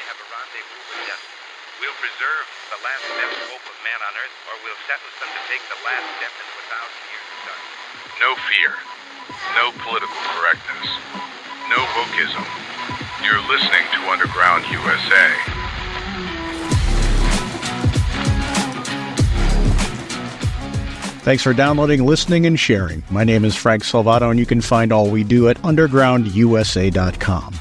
have a rendezvous with death. We'll preserve the last best hope of man on earth, or we'll sentence them to take the last step into 1,000 years of darkness. No fear. No political correctness. No wokeism. You're listening to Underground USA. Thanks for downloading, listening, and sharing. My name is Frank Salvato, and you can find all we do at undergroundusa.com.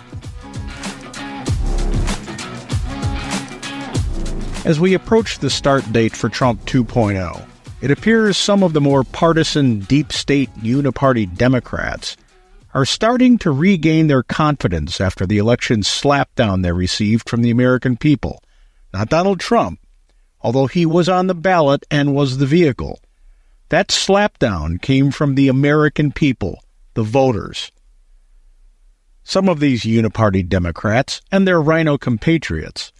As we approach the start date for Trump 2.0, it appears some of the more partisan, deep state Uniparty Democrats are starting to regain their confidence after the election slapdown they received from the American people. Not Donald Trump, although he was on the ballot and was the vehicle. That slapdown came from the American people, the voters. Some of these Uniparty Democrats and their RINO compatriots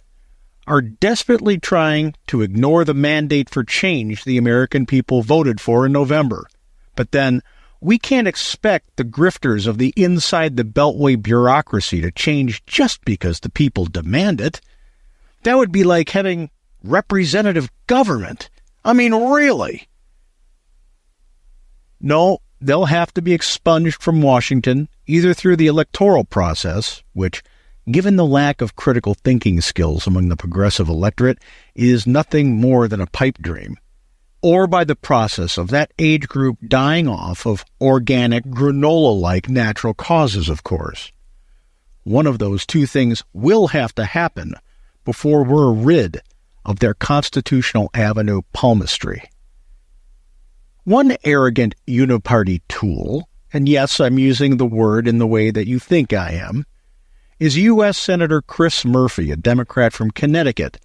are desperately trying to ignore the mandate for change the American people voted for in November. But then, we can't expect the grifters of the inside-the-beltway bureaucracy to change just because the people demand it. That would be like having representative government. I mean, really? No, they'll have to be expunged from Washington, either through the electoral process, which, given the lack of critical thinking skills among the progressive electorate, is nothing more than a pipe dream, or by the process of that age group dying off of organic, granola-like natural causes, of course. One of those two things will have to happen before we're rid of their constitutional avenue palmistry. One arrogant Uniparty tool, and yes, I'm using the word in the way that you think I am, is U.S. Senator Chris Murphy, a Democrat from Connecticut,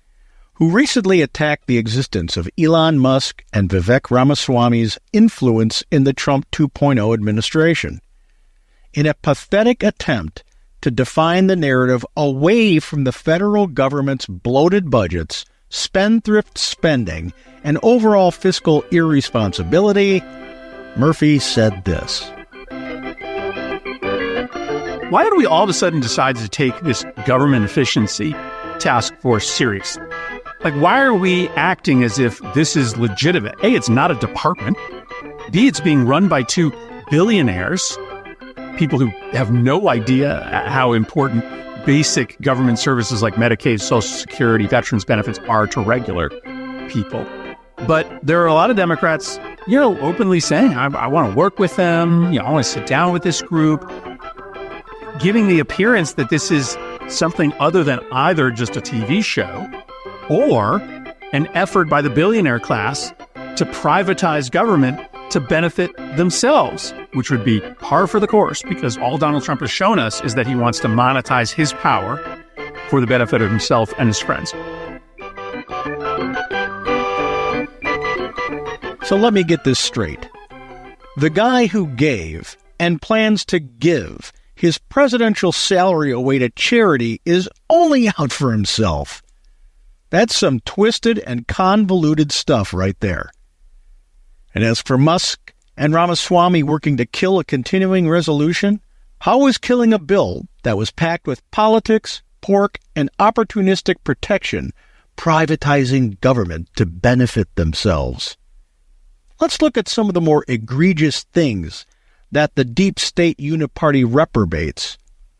who recently attacked the existence of Elon Musk and Vivek Ramaswamy's influence in the Trump 2.0 administration. In a pathetic attempt to define the narrative away from the federal government's bloated budgets, spendthrift spending, and overall fiscal irresponsibility, Murphy said this. Why did we all of a sudden decide to take this government efficiency task force seriously? Like, why are we acting as if this is legitimate? A, it's not a department. B, it's being run by two billionaires, people who have no idea how important basic government services like Medicaid, Social Security, veterans benefits are to regular people. But there are a lot of Democrats, openly saying, I want to work with them, I want to sit down with this group, giving the appearance that this is something other than either just a TV show or an effort by the billionaire class to privatize government to benefit themselves, which would be par for the course, because all Donald Trump has shown us is that he wants to monetize his power for the benefit of himself and his friends. So let me get this straight. The guy who gave and plans to give his presidential salary away to charity is only out for himself. That's some twisted and convoluted stuff right there. And as for Musk and Ramaswamy working to kill a continuing resolution, how is killing a bill that was packed with politics, pork, and opportunistic protection privatizing government to benefit themselves? Let's look at some of the more egregious things that the deep state Uniparty reprobates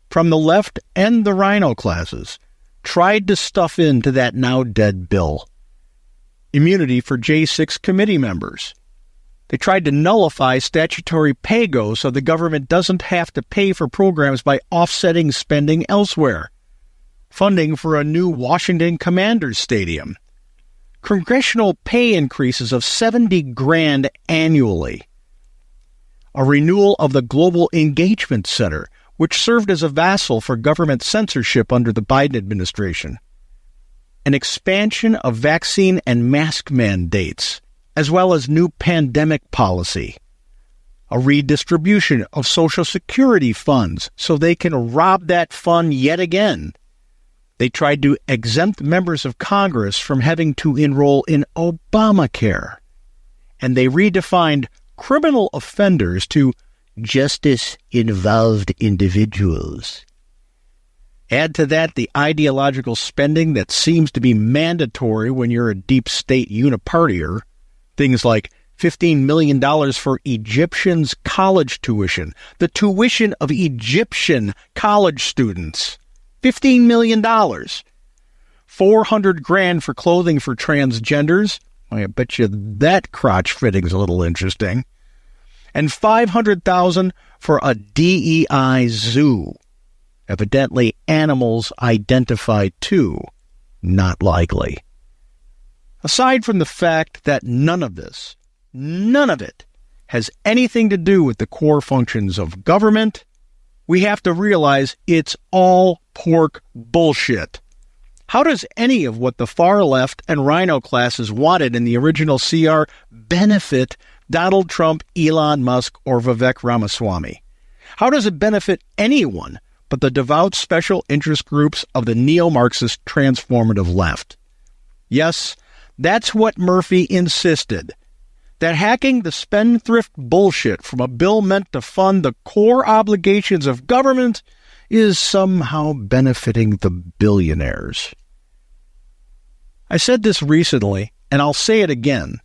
from the left and the RINO classes tried to stuff into that now dead bill. Immunity for J6 committee members. They tried to nullify statutory pay-go so the government doesn't have to pay for programs by offsetting spending elsewhere. Funding for a new Washington Commanders Stadium. Congressional pay increases of $70,000 annually. A renewal of the Global Engagement Center, which served as a vassal for government censorship under the Biden administration. An expansion of vaccine and mask mandates, as well as new pandemic policy. A redistribution of Social Security funds so they can rob that fund yet again. They tried to exempt members of Congress from having to enroll in Obamacare. And they redefined criminal offenders to justice-involved individuals. Add to that the ideological spending that seems to be mandatory when you're a deep state unipartier. Things like $15 million for Egyptians' college tuition. The tuition of Egyptian college students. $15 million. $400,000 for clothing for transgenders. I bet you that crotch fitting's a little interesting. And $500,000 for a DEI zoo. Evidently, animals identified too. Not likely. Aside from the fact that none of it, has anything to do with the core functions of government, we have to realize it's all pork bullshit. How does any of what the far left and RINO classes wanted in the original CR benefit Donald Trump, Elon Musk, or Vivek Ramaswamy? How does it benefit anyone but the devout special interest groups of the neo-Marxist transformative left? Yes, that's what Murphy insisted. That hacking the spendthrift bullshit from a bill meant to fund the core obligations of government is somehow benefiting the billionaires. I said this recently, and I'll say it again.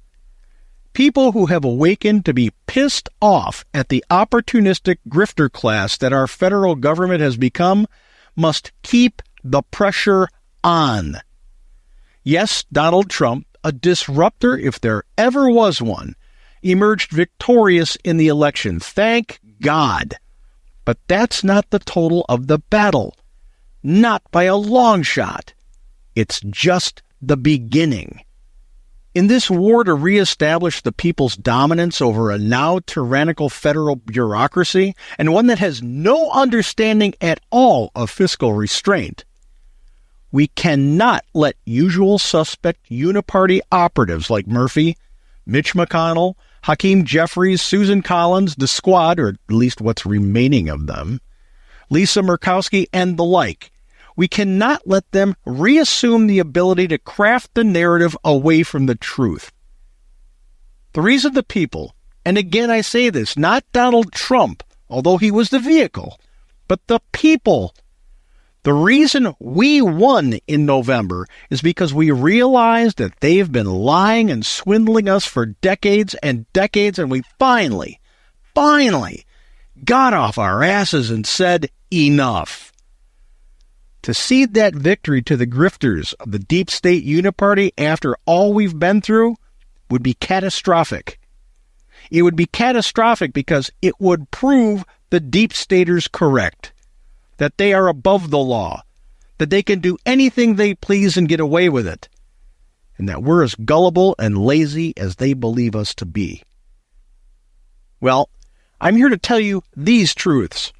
People who have awakened to be pissed off at the opportunistic grifter class that our federal government has become must keep the pressure on. Yes, Donald Trump, a disruptor if there ever was one, emerged victorious in the election. Thank God. But that's not the total of the battle. Not by a long shot. It's just the beginning. In this war to reestablish the people's dominance over a now tyrannical federal bureaucracy, and one that has no understanding at all of fiscal restraint, we cannot let usual suspect uniparty operatives like Murphy, Mitch McConnell, Hakeem Jeffries, Susan Collins, the squad, or at least what's remaining of them, Lisa Murkowski, and the like. We cannot let them reassume the ability to craft the narrative away from the truth. The reason the people, and again I say this, not Donald Trump, although he was the vehicle, but the people, the reason we won in November is because we realized that they've been lying and swindling us for decades and decades, and we finally got off our asses and said, enough. To cede that victory to the grifters of the deep state uniparty after all we've been through would be catastrophic. It would be catastrophic because it would prove the deep staters correct, that they are above the law, that they can do anything they please and get away with it, and that we're as gullible and lazy as they believe us to be. Well, I'm here to tell you these truths.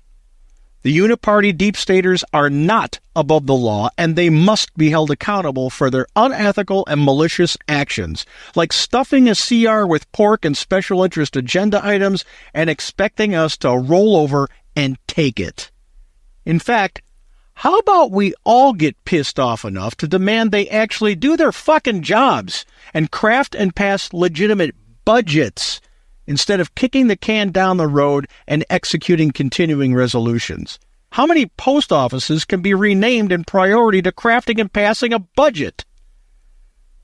The uniparty deep staters are not above the law, and they must be held accountable for their unethical and malicious actions, like stuffing a CR with pork and special interest agenda items and expecting us to roll over and take it. In fact, how about we all get pissed off enough to demand they actually do their fucking jobs and craft and pass legitimate budgets instead of kicking the can down the road and executing continuing resolutions? How many post offices can be renamed in priority to crafting and passing a budget?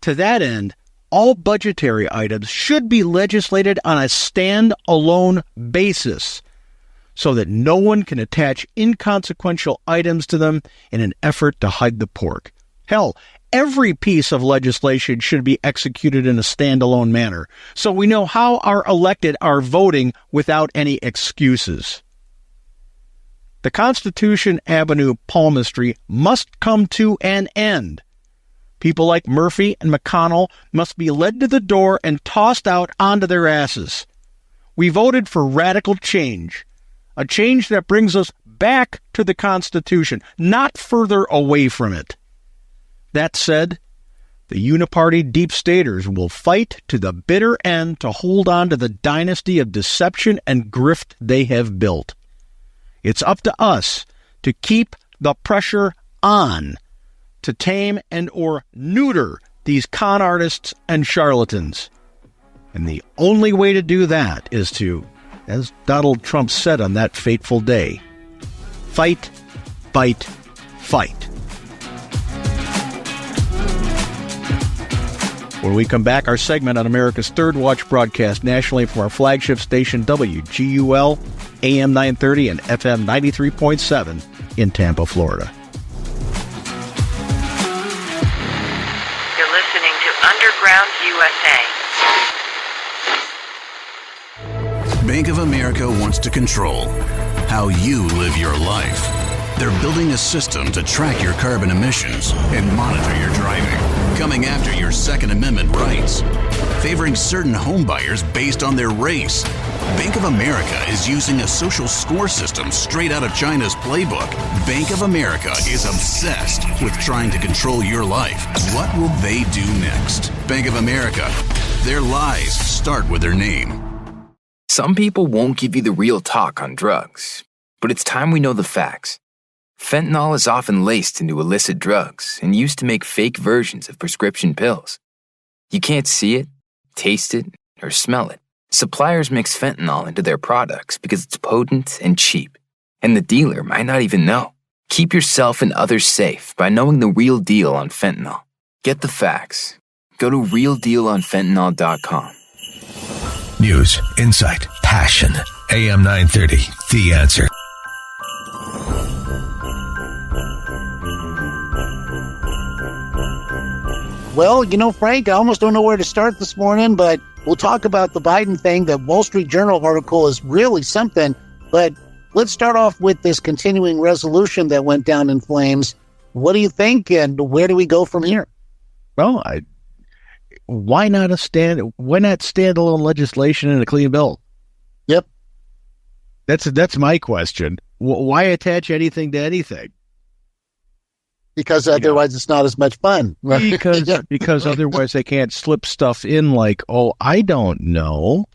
To that end, all budgetary items should be legislated on a stand-alone basis so that no one can attach inconsequential items to them in an effort to hide the pork. Hell, every piece of legislation should be executed in a standalone manner, so we know how our elected are voting without any excuses. The Constitution Avenue palmistry must come to an end. People like Murphy and McConnell must be led to the door and tossed out onto their asses. We voted for radical change, a change that brings us back to the Constitution, not further away from it. That said, the uniparty deep staters will fight to the bitter end to hold on to the dynasty of deception and grift they have built. It's up to us to keep the pressure on, to tame and or neuter these con artists and charlatans. And the only way to do that is to, as Donald Trump said on that fateful day, fight, fight, fight. When we come back, our segment on America's Third Watch broadcast nationally from our flagship station WGUL, AM 930 and FM 93.7 in Tampa, Florida. You're listening to Underground USA. Bank of America wants to control how you live your life. They're building a system to track your carbon emissions and monitor your driving, coming after your Second Amendment rights, favoring certain homebuyers based on their race. Bank of America is using a social score system straight out of China's playbook. Bank of America is obsessed with trying to control your life. What will they do next? Bank of America. Their lies start with their name. Some people won't give you the real talk on drugs, but it's time we know the facts. Fentanyl is often laced into illicit drugs and used to make fake versions of prescription pills. You can't see it, taste it, or smell it. Suppliers mix fentanyl into their products because it's potent and cheap, and the dealer might not even know. Keep yourself and others safe by knowing the real deal on fentanyl. Get the facts. Go to realdealonfentanyl.com. News, insight, passion. AM 930, The Answer. Well, Frank, I almost don't know where to start this morning, but we'll talk about the Biden thing. The Wall Street Journal article is really something, but let's start off with this continuing resolution that went down in flames. What do you think, and where do we go from here? Well, why not standalone legislation in a clean bill? Yep. That's my question. Why attach anything to anything? Because otherwise it's not as much fun. Because otherwise they can't slip stuff in like, I don't know,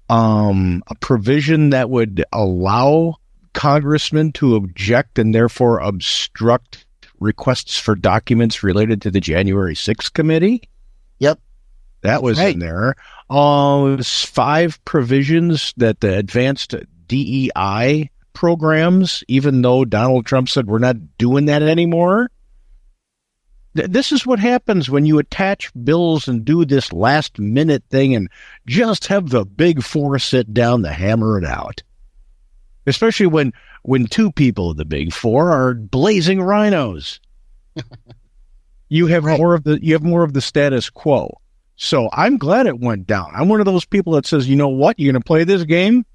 a provision that would allow congressmen to object and therefore obstruct requests for documents related to the January 6th committee. Yep. That was right in there. It was 5 provisions that the advanced DEI programs, even though Donald Trump said we're not doing that anymore. This is what happens when you attach bills and do this last minute thing and just have the big 4 sit down to hammer it out. Especially when 2 people of the big 4 are blazing rhinos. You have more of the status quo. So I'm glad it went down. I'm one of those people that says, you know what, you're going to play this game?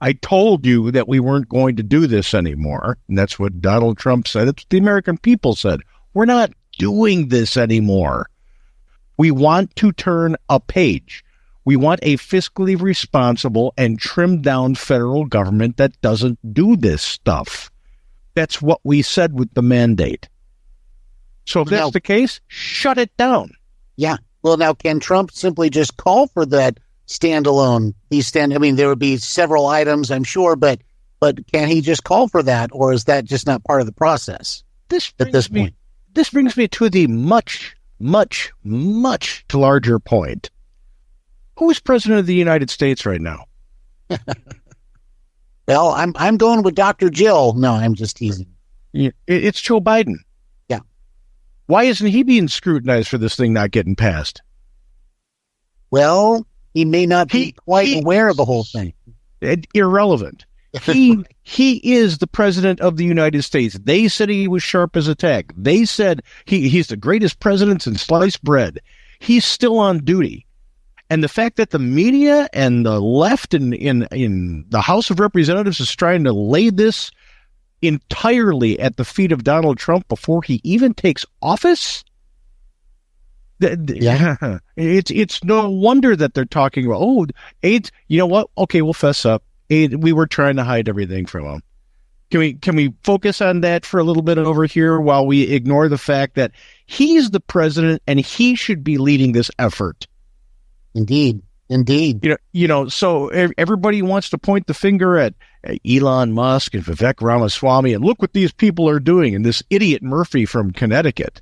I told you that we weren't going to do this anymore. And that's what Donald Trump said. It's what the American people said. We're not doing this anymore. We want to turn a page. We want a fiscally responsible and trimmed down federal government that doesn't do this stuff. That's what we said with the mandate. So if that's the case, shut it down. Yeah. Well, now, can Trump simply just call for that standalone? There would be several items, I'm sure, but can he just call for that, or is that just not part of the process at this point? This brings me to the much, much, much larger point. Who is president of the United States right now? Well, I'm going with Dr. Jill. No, I'm just teasing. It's Joe Biden. Yeah. Why isn't he being scrutinized for this thing not getting passed? Well, he may not be quite aware of the whole thing. Irrelevant. He is the president of the United States. They said he was sharp as a tack. They said he's the greatest president since sliced bread. He's still on duty. And the fact that the media and the left in the House of Representatives is trying to lay this entirely at the feet of Donald Trump before he even takes office, it's no wonder that they're talking about, AIDS, you know what? Okay, we'll fess up. We were trying to hide everything from him. Can we focus on that for a little bit over here while we ignore the fact that he's the president and he should be leading this effort? Indeed. So everybody wants to point the finger at Elon Musk and Vivek Ramaswamy and look what these people are doing, and this idiot Murphy from Connecticut.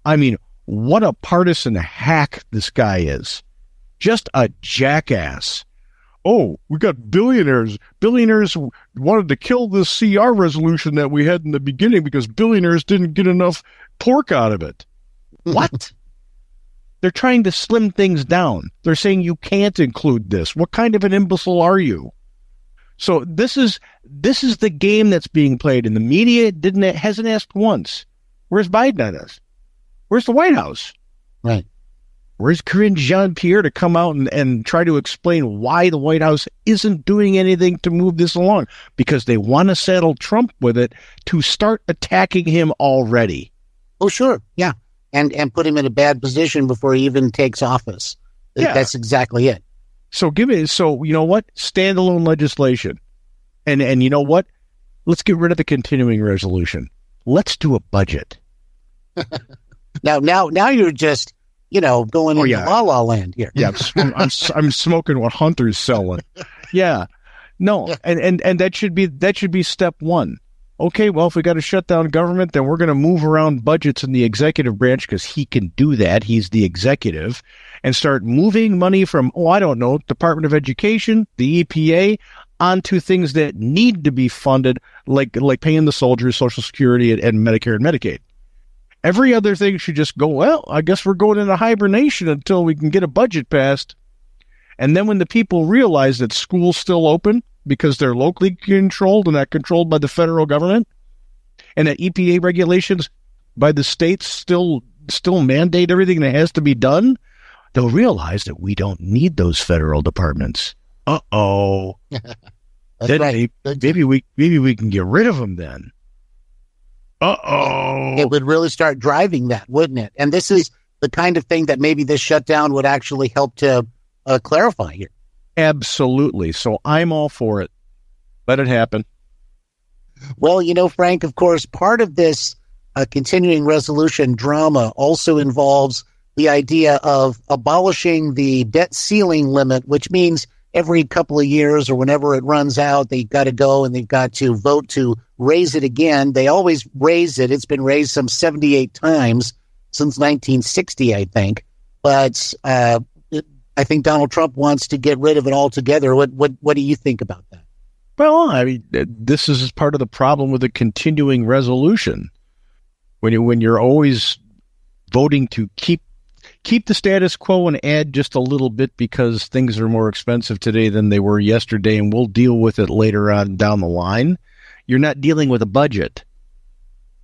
I mean, what a partisan hack this guy is. Just a jackass. oh, we got billionaires. Billionaires wanted to kill this CR resolution that we had in the beginning because billionaires didn't get enough pork out of it. What? They're trying to slim things down. They're saying you can't include this. What kind of an imbecile are you? So this is the game that's being played, and the media hasn't asked once. Where's Biden at us? Where's the White House? Right. Where's Karine Jean-Pierre to come out and try to explain why the White House isn't doing anything to move this along? Because they want to saddle Trump with it to start attacking him already. Oh, sure. Yeah. And put him in a bad position before he even takes office. Yeah. That's exactly it. So you know what? Standalone legislation. And you know what? Let's get rid of the continuing resolution. Let's do a budget. Now you're just, going into la-la land here. Yeah, I'm smoking what Hunter's selling. Yeah. No, and that should be step one. Okay, well, if we got to shut down government, then we're going to move around budgets in the executive branch because he can do that. He's the executive, and start moving money from, Department of Education, the EPA, onto things that need to be funded, like paying the soldiers, Social Security, and Medicare and Medicaid. Every other thing should just go, well, I guess we're going into hibernation until we can get a budget passed. And then when the people realize that school's still open because they're locally controlled and not controlled by the federal government, and that EPA regulations by the states still mandate everything that has to be done, they'll realize that we don't need those federal departments. Uh-oh. That's right. Maybe we can get rid of them then. Uh-oh. It would really start driving that, wouldn't it? And this is the kind of thing that maybe this shutdown would actually help to clarify here. Absolutely. So I'm all for it. Let it happen. Well, Frank, of course, part of this continuing resolution drama also involves the idea of abolishing the debt ceiling limit, which means every couple of years or whenever it runs out, they've got to go and they've got to vote to raise it again. They always raise it. It's been raised some 78 times since 1960, I think. But I think Donald Trump wants to get rid of it altogether. What do you think about that? Well, I mean, this is part of the problem with a continuing resolution. When you're always voting to keep the status quo and add just a little bit because things are more expensive today than they were yesterday, and we'll deal with it later on down the line, you're not dealing with a budget.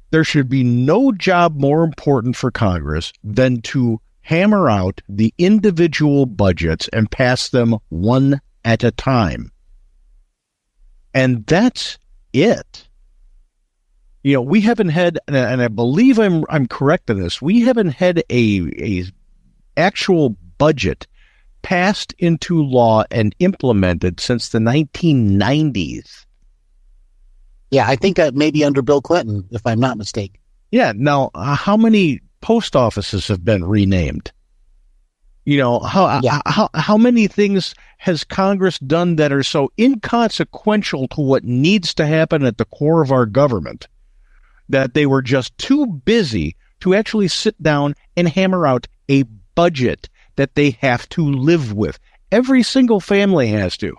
There should be no job more important for Congress than to hammer out the individual budgets and pass them one at a time. And that's it. We haven't had, and I believe I'm correct in this, we haven't had a actual budget passed into law and implemented since the 1990s. Yeah, I think maybe under Bill Clinton, if I'm not mistaken. Yeah. Now, how many post offices have been renamed? How many things has Congress done that are so inconsequential to what needs to happen at the core of our government that they were just too busy to actually sit down and hammer out a budget that they have to live with? Every single family has to.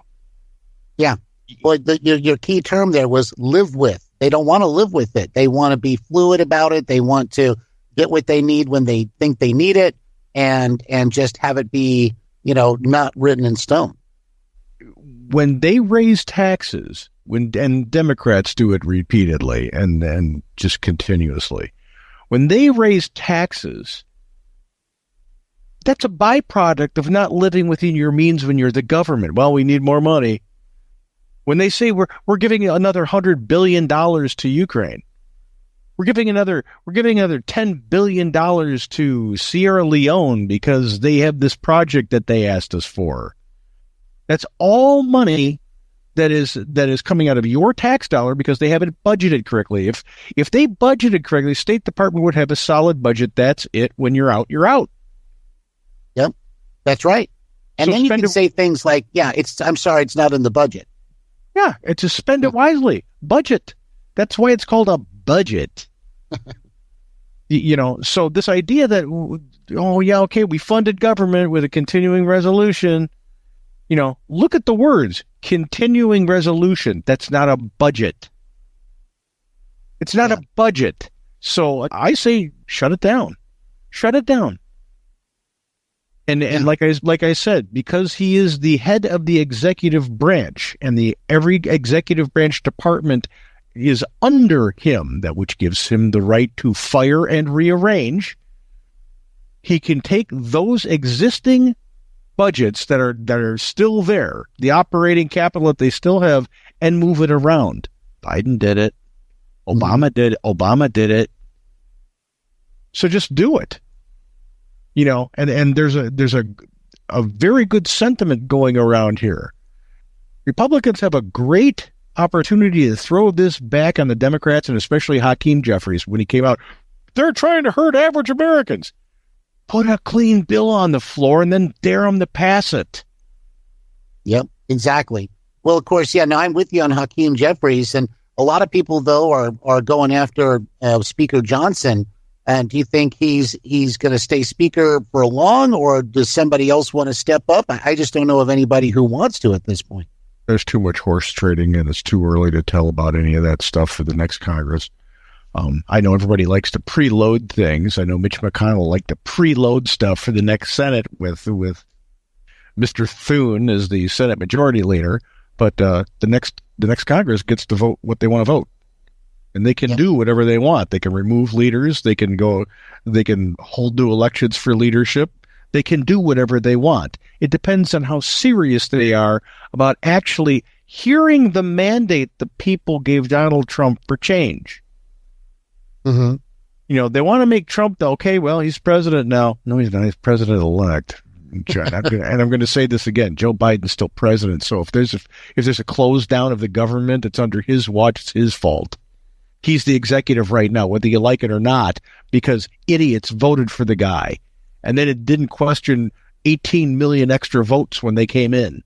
Yeah. Well, your key term there was live with. They don't want to live with it. They want to be fluid about it. They want to get what they need when they think they need it, and just have it be, not written in stone. When they raise taxes, and Democrats do it repeatedly and just continuously, when they raise taxes, that's a byproduct of not living within your means when you're the government. Well, we need more money. When they say we're giving another $100 billion to Ukraine, we're giving another $10 billion to Sierra Leone because they have this project that they asked us for. That's all money that is coming out of your tax dollar because they haven't budgeted correctly. If they budgeted correctly, State Department would have a solid budget. That's it. When you're out, you're out. Yep, that's right. And so then you can say things like, I'm sorry, it's not in the budget. Yeah, it's to spend it wisely. Budget. That's why it's called a budget. So this idea that, we funded government with a continuing resolution. Look at the words. Continuing resolution. That's not a budget. It's not a budget. So I say shut it down. Shut it down. And like I said, because he is the head of the executive branch, and every executive branch department is under him, which gives him the right to fire and rearrange. He can take those existing budgets that are still there, the operating capital that they still have, and move it around. Biden did it. Obama did it. So just do it. And there's a very good sentiment going around here. Republicans have a great opportunity to throw this back on the Democrats, and especially Hakeem Jeffries when he came out. They're trying to hurt average Americans. Put a clean bill on the floor and then dare them to pass it. Yep, exactly. Well, of course, no, I'm with you on Hakeem Jeffries, and a lot of people, though, are going after Speaker Johnson. And do you think he's going to stay Speaker for long, or does somebody else want to step up? I just don't know of anybody who wants to at this point. There's too much horse trading, and it's too early to tell about any of that stuff for the next Congress. I know everybody likes to preload things. I know Mitch McConnell liked to preload stuff for the next Senate with Mr. Thune as the Senate Majority Leader. But the next Congress gets to vote what they want to vote. And they can do whatever they want. They can remove leaders. They can hold new elections for leadership. They can do whatever they want. It depends on how serious they are about actually hearing the mandate the people gave Donald Trump for change. Mm-hmm. They want to make Trump, okay, well, he's president now. No, he's not. He's president-elect. And I'm going to say this again. Joe Biden's still president. So if there's a close down of the government, it's under his watch. It's his fault. He's the executive right now, whether you like it or not, because idiots voted for the guy. And then it didn't question 18 million extra votes when they came in.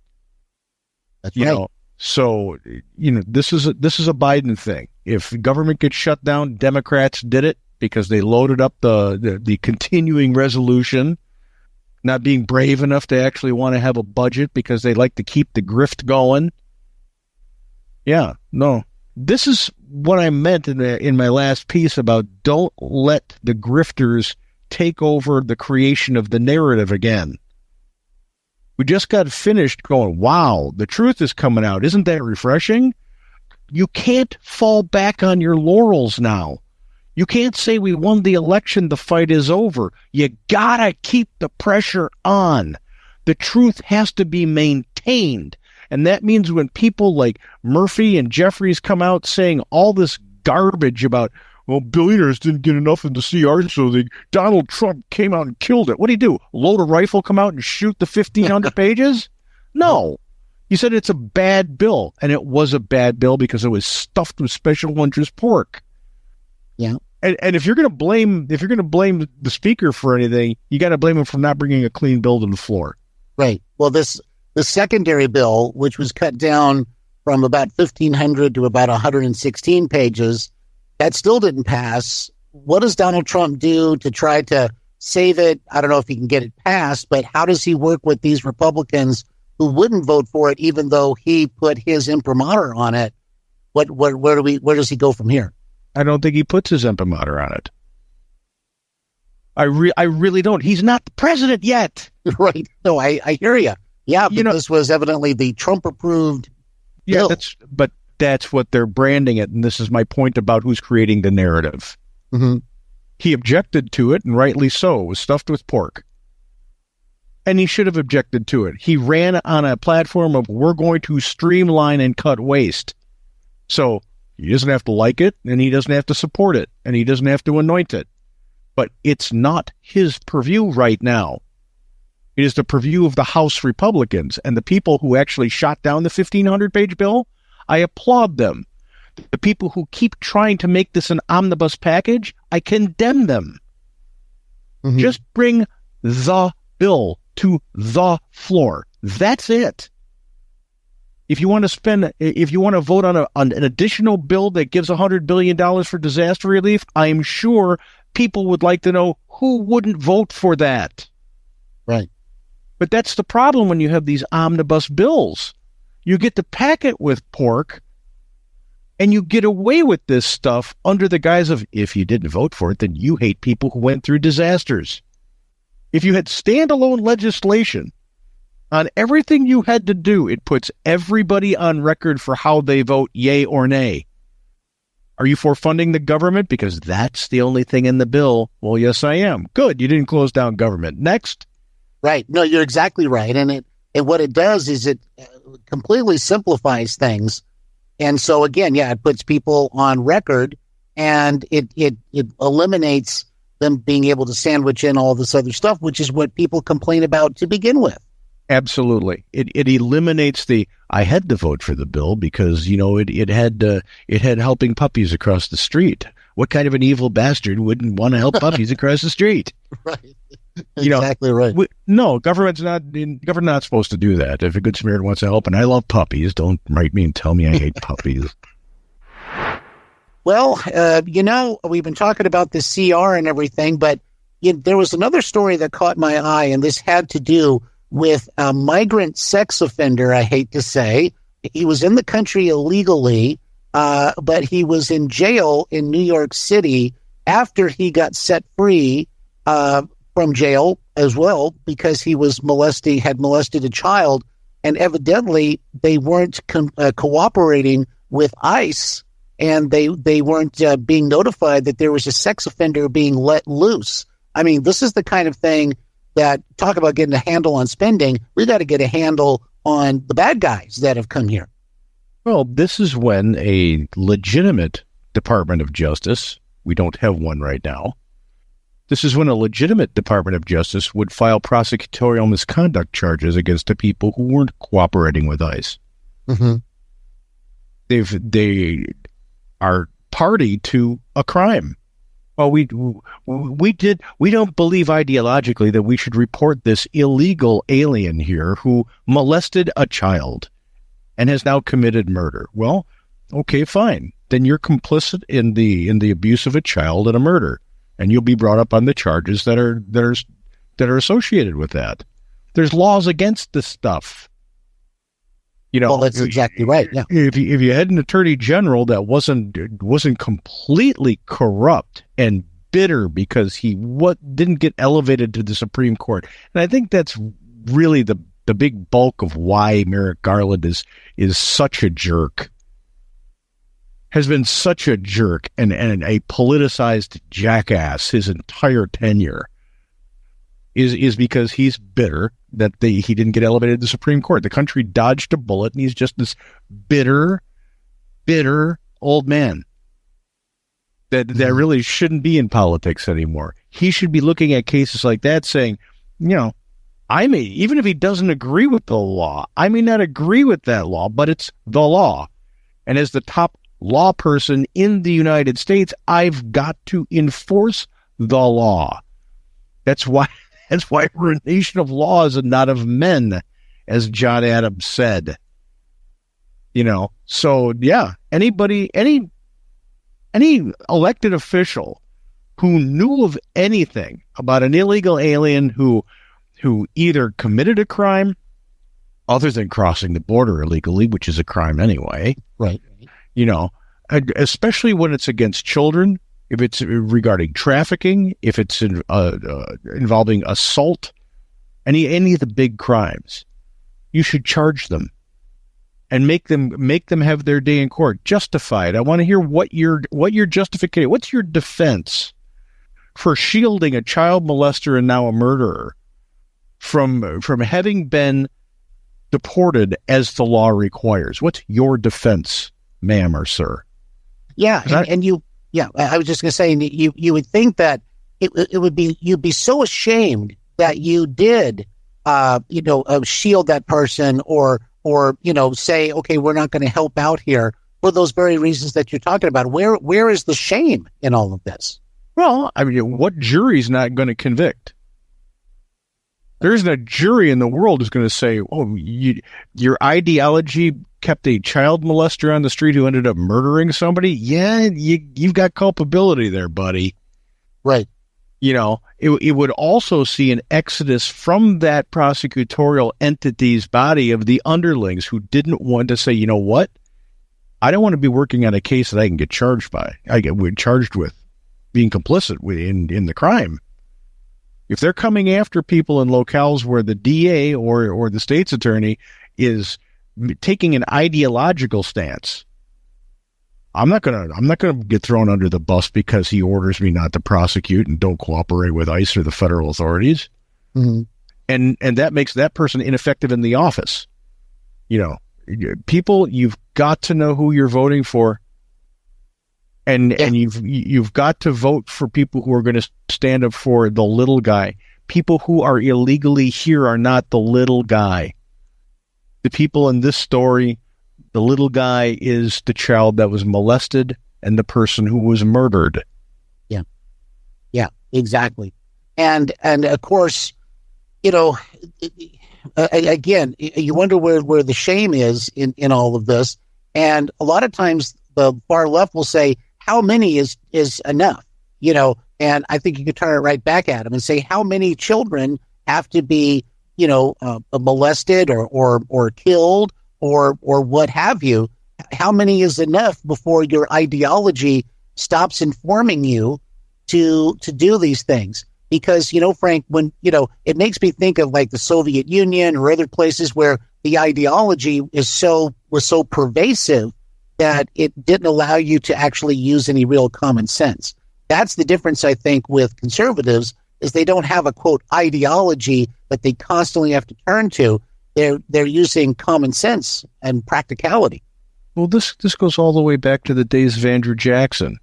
That's right. So, this is a Biden thing. If government gets shut down, Democrats did it because they loaded up the continuing resolution, not being brave enough to actually want to have a budget because they like to keep the grift going. Yeah, no. This is what I meant in my last piece about don't let the grifters take over the creation of the narrative again. We just got finished going, wow, the truth is coming out. Isn't that refreshing? You can't fall back on your laurels now. You can't say we won the election, the fight is over. You gotta keep the pressure on. The truth has to be maintained. And that means when people like Murphy and Jeffries come out saying all this garbage about, well, billionaires didn't get enough in the CR, so Donald Trump came out and killed it. What do you do? Load a rifle, come out and shoot the 1,500 pages? No. You said it's a bad bill, and it was a bad bill because it was stuffed with special interest pork. Yeah. And if you're going to blame the speaker for anything, you got to blame him for not bringing a clean bill to the floor. Right. Well, the secondary bill, which was cut down from about 1,500 to about 116 pages, that still didn't pass. What does Donald Trump do to try to save it? I don't know if he can get it passed, but how does he work with these Republicans who wouldn't vote for it, even though he put his imprimatur on it? Where does he go from here? I don't think he puts his imprimatur on it. I really don't. He's not the president yet. Right. No, I hear you. Yeah, but this was evidently the Trump-approved bill. That's what they're branding it, and this is my point about who's creating the narrative. Mm-hmm. He objected to it, and rightly so. It was stuffed with pork. And he should have objected to it. He ran on a platform of, we're going to streamline and cut waste. So he doesn't have to like it, and he doesn't have to support it, and he doesn't have to anoint it. But it's not his purview right now. It is the purview of the House Republicans and the people who actually shot down the 1,500-page bill. I applaud them. The people who keep trying to make this an omnibus package, I condemn them. Mm-hmm. Just bring the bill to the floor. That's it. If you want to vote on an additional bill that gives $100 billion for disaster relief, I'm sure people would like to know who wouldn't vote for that. Right. But that's the problem when you have these omnibus bills. You get to pack it with pork, and you get away with this stuff under the guise of, if you didn't vote for it, then you hate people who went through disasters. If you had standalone legislation on everything you had to do, it puts everybody on record for how they vote, yay or nay. Are you for funding the government? Because that's the only thing in the bill. Well, yes, I am. Good. You didn't close down government. Next. Right. No, you're exactly right. And what it does is it completely simplifies things. And so, again, it puts people on record, and it eliminates them being able to sandwich in all this other stuff, which is what people complain about to begin with. Absolutely. It eliminates the, I had to vote for the bill because, it had helping puppies across the street. What kind of an evil bastard wouldn't want to help puppies across the street? Right. Exactly right. No, government's not supposed to do that. If a good Samaritan wants to help, and I love puppies, don't write me and tell me I hate puppies. Well, we've been talking about the CR and everything, but there was another story that caught my eye, and this had to do with a migrant sex offender, I hate to say. He was in the country illegally, but he was in jail in New York City after he got set free from jail as well, because he was had molested a child, and evidently they weren't cooperating with ICE, and they weren't being notified that there was a sex offender being let loose. I mean, this is the kind of thing that, talk about getting a handle on spending, we got to get a handle on the bad guys that have come here. Well, this is when a legitimate Department of Justice, we don't have one right now, this is when a legitimate Department of Justice would file prosecutorial misconduct charges against the people who weren't cooperating with ICE. Mm-hmm. They are party to a crime. Well, we don't believe ideologically that we should report this illegal alien here who molested a child and has now committed murder. Well, okay, fine. Then you're complicit in the abuse of a child and a murder, and you'll be brought up on the charges that are associated with that. There's laws against this stuff. Well, that's exactly right. Yeah. If you had an attorney general that wasn't completely corrupt and bitter because he didn't get elevated to the Supreme Court, and I think that's really the big bulk of why Merrick Garland is such a jerk, has been such a jerk and a politicized jackass his entire tenure, is because he's bitter that he didn't get elevated to the Supreme Court. The country dodged a bullet, and he's just this bitter old man that really shouldn't be in politics anymore. He should be looking at cases like that saying, even if he doesn't agree with the law, I may not agree with that law, but it's the law. And as the top law person in the United States, I've got to enforce the law. That's why we're a nation of laws and not of men, as John Adams said. So yeah, any elected official who knew of anything about an illegal alien who either committed a crime other than crossing the border illegally, which is a crime anyway, right? Especially when it's against children, if it's regarding trafficking, if it's involving assault, any of the big crimes, you should charge them and make them have their day in court. Justify it. I want to hear what your justification. What's your defense for shielding a child molester and now a murderer from having been deported as the law requires? What's your defense, ma'am or sir? Yeah, I was just going to say, you would think that it would be, you'd be so ashamed that you did, shield that person or say, okay, we're not going to help out here for those very reasons that you're talking about. Where is the shame in all of this? Well, I mean, what jury's not going to convict? There isn't a jury in the world who's going to say, oh, your ideology kept a child molester on the street who ended up murdering somebody. Yeah, you've got culpability there, buddy. Right. It would also see an exodus from that prosecutorial entity's body of the underlings who didn't want to say, you know what? I don't want to be working on a case that I can get charged with being complicit in the crime. If they're coming after people in locales where the DA or the state's attorney is taking an ideological stance, I'm not gonna get thrown under the bus because he orders me not to prosecute and don't cooperate with ICE or the federal authorities. Mm-hmm. And that makes that person ineffective in the office. People, you've got to know who you're voting for. And you've got to vote for people who are going to stand up for the little guy. People who are illegally here are not the little guy. The people in this story, the little guy is the child that was molested and the person who was murdered. Yeah, exactly. And of course, again, you wonder where the shame is in all of this. And a lot of times the far left will say, how many is enough? And I think you could turn it right back at them and say, how many children have to be, molested or killed or what have you? How many is enough before your ideology stops informing you to do these things? Because, Frank, when, it makes me think of like the Soviet Union or other places where the ideology was so pervasive that it didn't allow you to actually use any real common sense. That's the difference, I think, with conservatives, is they don't have a, quote, ideology that they constantly have to turn to. They're using common sense and practicality. Well, this goes all the way back to the days of Andrew Jackson,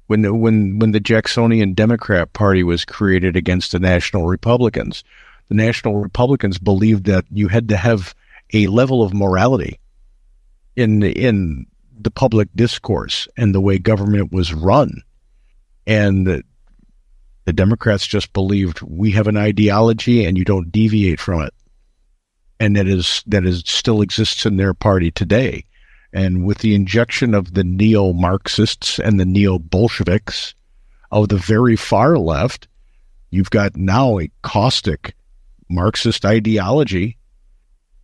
when the Jacksonian Democrat Party was created against the National Republicans. The National Republicans believed that you had to have a level of morality in the public discourse and the way government was run. And the Democrats just believed we have an ideology and you don't deviate from it. And that is still exists in their party today. And with the injection of the neo-Marxists and the neo-Bolsheviks of the very far left, you've got now a caustic Marxist ideology,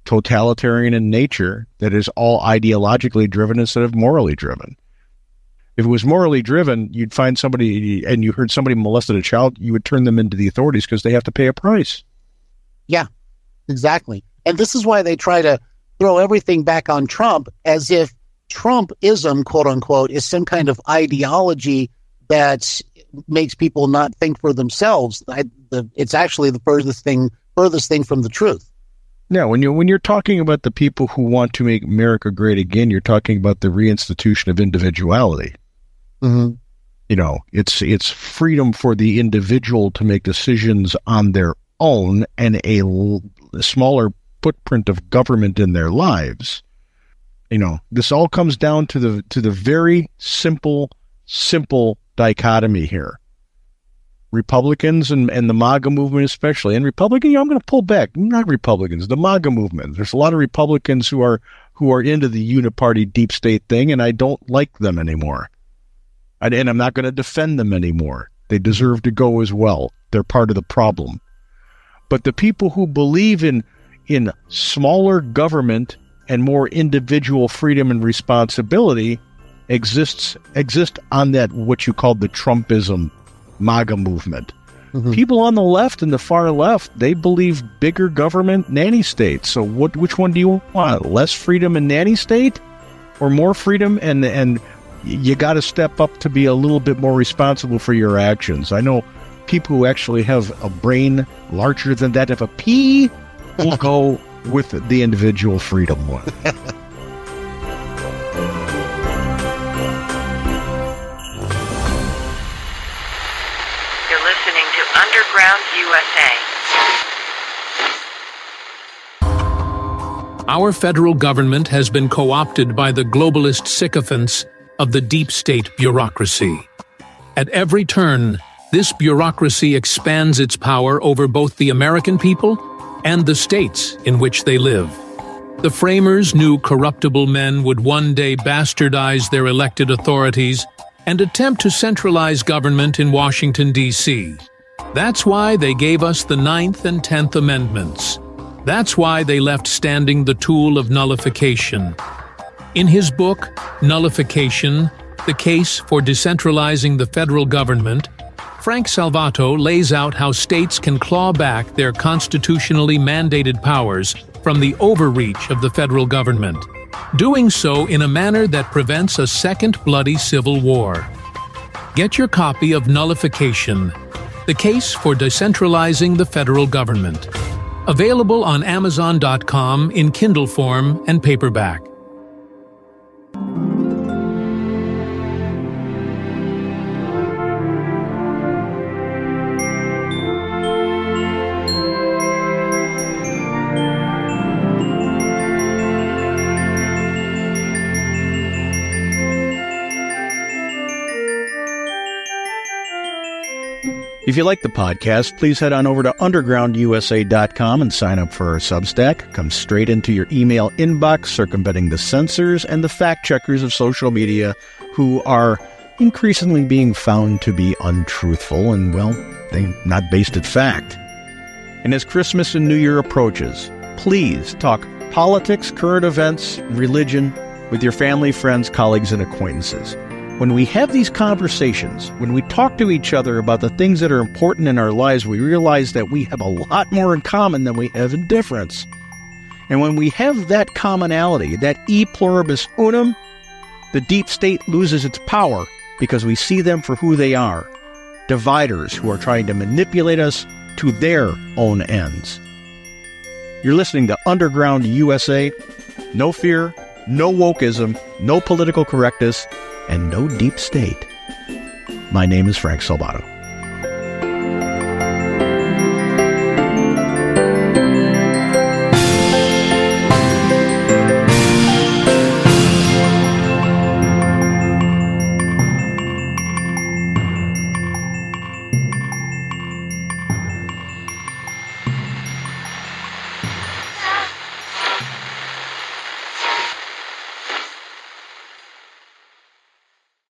totalitarian in nature, that is all ideologically driven instead of morally driven. If it was morally driven, you'd find somebody, and you heard somebody molested a child, you would turn them into the authorities because they have to pay a price. Yeah, exactly. And this is why they try to throw everything back on Trump, as if Trumpism, quote unquote, is some kind of ideology that makes people not think for themselves. It's actually the furthest thing from the truth. Yeah, when you're talking about the people who want to make America great again, you're talking about the reinstitution of individuality. Mm-hmm. It's freedom for the individual to make decisions on their own and a smaller footprint of government in their lives. This all comes down to the very simple dichotomy here. Republicans and the MAGA movement especially, and Republican, I'm going to pull back, not Republicans, the MAGA movement. There's a lot of Republicans who are into the Uniparty deep state thing, and I don't like them anymore. And I'm not going to defend them anymore. They deserve to go as well. They're part of the problem. But the people who believe in smaller government and more individual freedom and responsibility exist on that, what you call the Trumpism MAGA movement. Mm-hmm. People on the left and the far left, they believe bigger government, nanny state. So which one do you want? Less freedom and nanny state, or more freedom and you got to step up to be a little bit more responsible for your actions? I know people who actually have a brain larger than that of a pea will go with the individual freedom one. You're listening to Underground USA. Our federal government has been co-opted by the globalist sycophants of the deep state bureaucracy. At every turn, this bureaucracy expands its power over both the American people and the states in which they live. The framers knew corruptible men would one day bastardize their elected authorities and attempt to centralize government in Washington, D.C. That's why they gave us the 9th and 10th Amendments. That's why they left standing the tool of nullification. In his book, Nullification, The Case for Decentralizing the Federal Government, Frank Salvato lays out how states can claw back their constitutionally mandated powers from the overreach of the federal government, doing so in a manner that prevents a second bloody civil war. Get your copy of Nullification, The Case for Decentralizing the Federal Government. Available on Amazon.com in Kindle form and paperback. If you like the podcast, please head on over to undergroundusa.com and sign up for our Substack. Comes straight into your email inbox, circumventing the censors and the fact-checkers of social media who are increasingly being found to be untruthful and, well, they're not based at fact. And as Christmas and New Year approaches, please talk politics, current events, religion with your family, friends, colleagues, and acquaintances. When we have these conversations, when we talk to each other about the things that are important in our lives, we realize that we have a lot more in common than we have in difference. And when we have that commonality, that e pluribus unum, the deep state loses its power because we see them for who they are, dividers who are trying to manipulate us to their own ends. You're listening to Underground USA. No fear, no wokeism, no political correctness, and no deep state. My name is Frank Salvato.